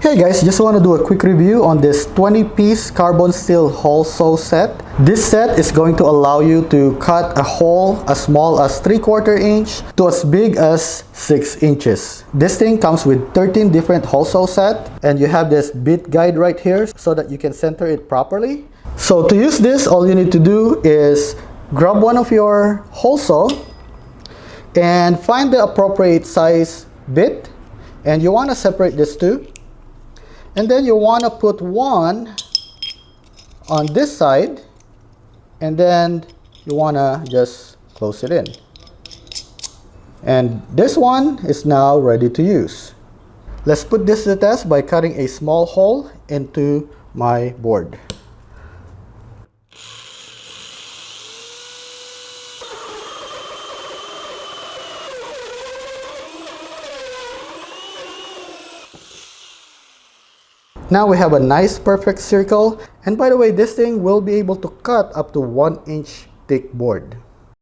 Hey guys, just want to do a quick review on this 20-piece carbon steel hole saw set. This set is going to allow you to cut a hole as small as 3/4 inch to as big as 6 inches. This thing comes with 13 different hole saw set, and you have this bit guide right here so that you can center it properly. So to use this, all you need to do is grab one of your hole saw and find the appropriate size bit, and you want to separate this two. And then you want to put one on this side, and then you want to just close it in. And this one is now ready to use. Let's put this to the test by cutting a small hole into my board. Now we have a nice perfect circle, and by the way, this thing will be able to cut up to 1 inch thick board.